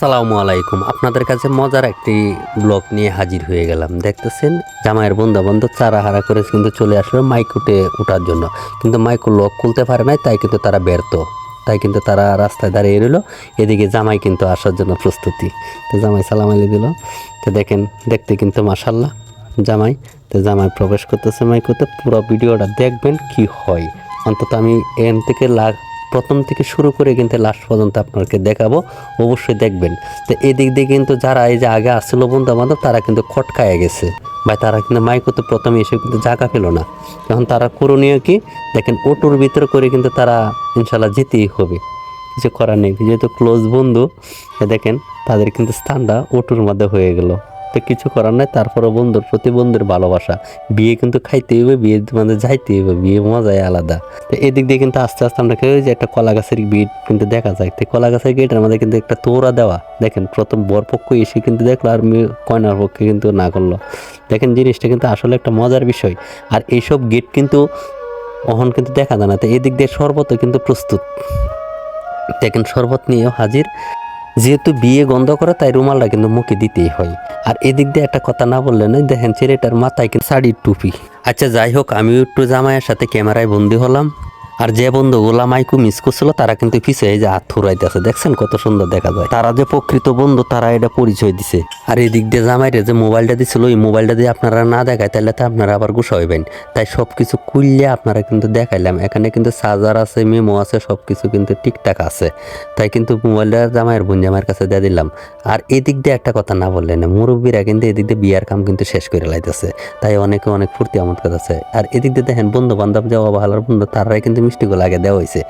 আসসালামু আলাইকুম। আপনাদের কাছে মজার একটি ব্লগ নিয়ে হাজির হয়ে গেলাম। দেখতেছেন জামাইয়ের বন্ধু বান্ধব চারাহারা করে কিন্তু চলে আসলো মাইকুটে ওঠার জন্য, কিন্তু মাইকু লক খুলতে পারে নাই, তাই কিন্তু তারা ব্যর্থ। তাই কিন্তু তারা রাস্তায় দাঁড়িয়ে রইল। এদিকে জামাই কিন্তু আসার জন্য প্রস্তুতি। তো জামাই সালাম আলি দিল। তো দেখেন, দেখতে কিন্তু মাশাল্লাহ জামাই। তো জামাই প্রবেশ করতেছে মাইকুতে। পুরো ভিডিওটা দেখবেন কি হয়। অন্তত আমি এখান থেকে প্রথম থেকে শুরু করে কিন্তু লাস্ট পর্যন্ত আপনাকে দেখাবো, অবশ্যই দেখবেন। তো এদিক দিয়ে কিন্তু যারা এই যে আগে আসছিল বন্ধু বান্ধব, তারা কিন্তু খটকায় গেছে ভাই। তারা কিন্তু মাইকো তো প্রথমে এসে কিন্তু জায়গা পেল না। এখন তারা করণীয় কি দেখেন, অটোর ভিতরে করে কিন্তু তারা ইনশাল্লাহ যেতেই হবে, কিছু করার নেই। যেহেতু ক্লোজ বন্ধু, দেখেন তাদের কিন্তু স্থানটা অটোর মধ্যে হয়ে গেল। তো কিছু করার নাই। তারপরে বন্ধুর প্রতি বন্ধুর ভালোবাসা, বিয়ে কিন্তু খাইতে হইবে, বিয়ে মানে যাইতে হইবে, বিয়ে মজাই আলাদা। তো এদিক দিয়ে কিন্তু আস্তে আস্তে আমরা যে একটা কলা গাছের গেট কিন্তু দেখা যায়। তো কলা গাছের গেটের মধ্যে কিন্তু একটা তোড়া দেওয়া। দেখেন প্রথম বরপক্ষ এসে কিন্তু দেখলো, আর কয়নার পক্ষে কিন্তু না করলো। দেখেন জিনিসটা কিন্তু আসলে একটা মজার বিষয়। আর এইসব গেট কিন্তু অহন কিন্তু দেখা যায় না। তো এদিক দিয়ে শরবত কিন্তু প্রস্তুত। দেখেন শরবত নিয়েও হাজির। যেহেতু বিয়ে গন্ধ করে, তাই রুমালটা কিন্তু মুখে দিতেই হয়। আর এদিক দিয়ে একটা কথা না বললে নয়, দেখেন ছেলেটার মাথায় কিন্তু শাড়ির টুপি। আচ্ছা যাই হোক, আমিও একটু জামাইয়ের সাথে ক্যামেরায় বন্দি হলাম। আর যে বন্ধুগুলা মাইকু মিস করছিল, তারা কিন্তু পিছিয়ে এই যে হাত থুরাইতেছে। দেখছেন কত সুন্দর দেখা যায়। তারা যে প্রকৃত বন্ধু, তারা এটা পরিচয় দিছে। আর এদিক দিয়ে জামাইরে যে মোবাইলটা দিছিল, ওই মোবাইলটা দিয়ে আপনারা না দেখায়, তাহলে তো আপনারা আবার গুসা হইবেন। তাই সব কিছু খুললে আপনারা কিন্তু দেখাইলাম। এখানে কিন্তু চার্জার আছে, মেমো আছে, সব কিছু কিন্তু ঠিকঠাক আছে। তাই কিন্তু মোবাইলটা জামাইয়ের বোন জামাইয়ের কাছে দিয়ে দিলাম। আর এদিক দিয়ে একটা কথা না বললেন, মুরব্বীরা কিন্তু এদিক দিয়ে বিয়ার কাম কিন্তু শেষ করে লাইতেছে। তাই অনেকে অনেক ফুর্তি আমোদ করতেছে। আর এদিক দিয়ে দেখেন বন্ধু বান্ধব যে অবহেলার বন্ধু, তারাই কিন্তু মিষ্টিগুলো আগে দেওয়া হয়েছে।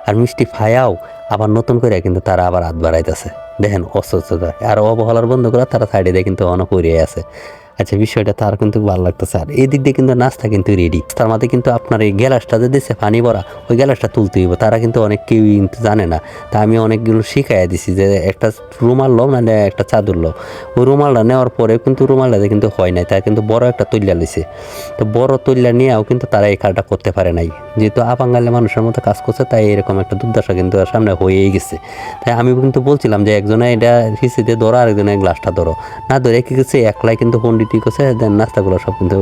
আর মিষ্টি ফায়াও আবার নতুন করে কিন্তু তারা আবার হাত বাড়াইতেছে। দেখেন অস্বচ্ছতা। আর অবহেলার বন্ধুগুলো তারা সাইডে দিয়ে কিন্তু অনেক করিয়ে আছে। আচ্ছা, বিষয়টা তার কিন্তু ভালো লাগতেছে। আর এই দিক দিয়ে কিন্তু নাস্তা কিন্তু রেডি। তার মধ্যে কিন্তু আপনার এই গ্যালাসটা যে দিচ্ছে পানি ভরা, ওই গ্যালাসটা তুলতে হইব। তারা কিন্তু অনেক কেউই কিন্তু জানে না। তা আমি অনেকগুলো শিখাই দিছি যে একটা রুমাল লো, মানে একটা চাদর লো। ওই রুমালটা নেওয়ার পরে কিন্তু রুমালটাতে কিন্তু হয় নাই, তাই কিন্তু বড় একটা তৈলা লিছে। তো বড় তৈলা নিয়েও কিন্তু তারা এই কাজটা করতে পারে নাই। যেহেতু আপাঙ্গালে মানুষের মতো কাজ করছে, তাই এরকম একটা দুর্দশা কিন্তু সামনে হয়েই গেছে। তাই আমি কিন্তু বলছিলাম যে একজনে এটা হিসে দিয়ে ধরো, আরেকজনে গ্লাসটা ধরো। না ধরে কি করছে, একলাই কিন্তু পন্ডিতি করছে। দেন নাস্তাগুলো সব কিন্তু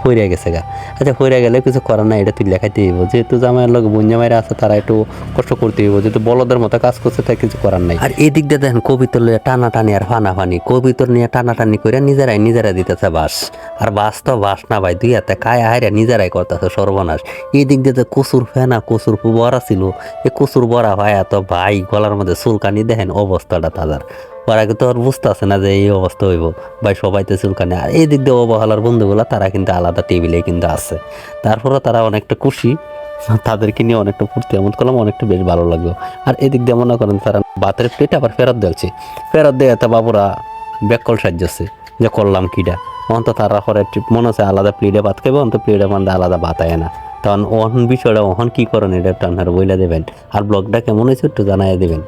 ফইরা গেছে গা। আচ্ছা, ফইরা গেলে কিছু করার নাই, এটা তুই লেখাইতে হইব। যেহেতু জামাইয়ের লোক বোন জামাইরা আছে, তারা একটু কষ্ট করতে হইব। যেহেতু বলদের মতো কাজ করছে, তাই কিছু করার নাই। আর এই দিক দিয়ে দেখেন কবিতর নিয়ে টানাটানি আর ফানাফানি। কবিতর নিয়ে টানাটানি করে নিজেরাই দিতেছে বাস। আর বাস তো বাস না ভাই, দুই হাতে কায় হাইরা নিজেরাই করতেছে সর্বনাশ। এই দিক দিয়ে যে কচুর ফেনা, কচুর বড়া ছিল, এই কচুর বড়া ভাই এত ভাই গলার মধ্যে চুলকানি। দেখেন অবস্থাটা তাদের। ওরা কিন্তু আর বুঝতে আছে না যে এই অবস্থা হইব ভাই, সবাই তো চুলকানি। আর এই দিক দিয়ে অবহেলার বন্ধুগুলা, তারা কিন্তু আলাদা টেবিলে কিন্তু আছে। তারপরে তারা অনেকটা খুশি, তাদেরকে নিয়ে অনেকটা ফুর্তি আমোদ করলাম, অনেকটা বেশ ভালো লাগলো। আর এদিক দিয়ে মনে করেন তারা ভাতের প্লেট আবার ফেরত দিয়েছে। ফেরত দিয়ে এত বাবুরা ব্যাকল সাহায্যছে যে করলাম কিটা। অন্তত তারা করে মনে হচ্ছে আলাদা প্লেটে ভাত খাইবে, অন্ত প্লেটের মধ্যে আলাদা ভাত আয় না। তখন ওহন বিষয়টা ওহন কি করেন, এটা আপনারা বইলা দেবেন। আর ব্লগটা কেমন হয়েছে একটু জানাই দেবেন।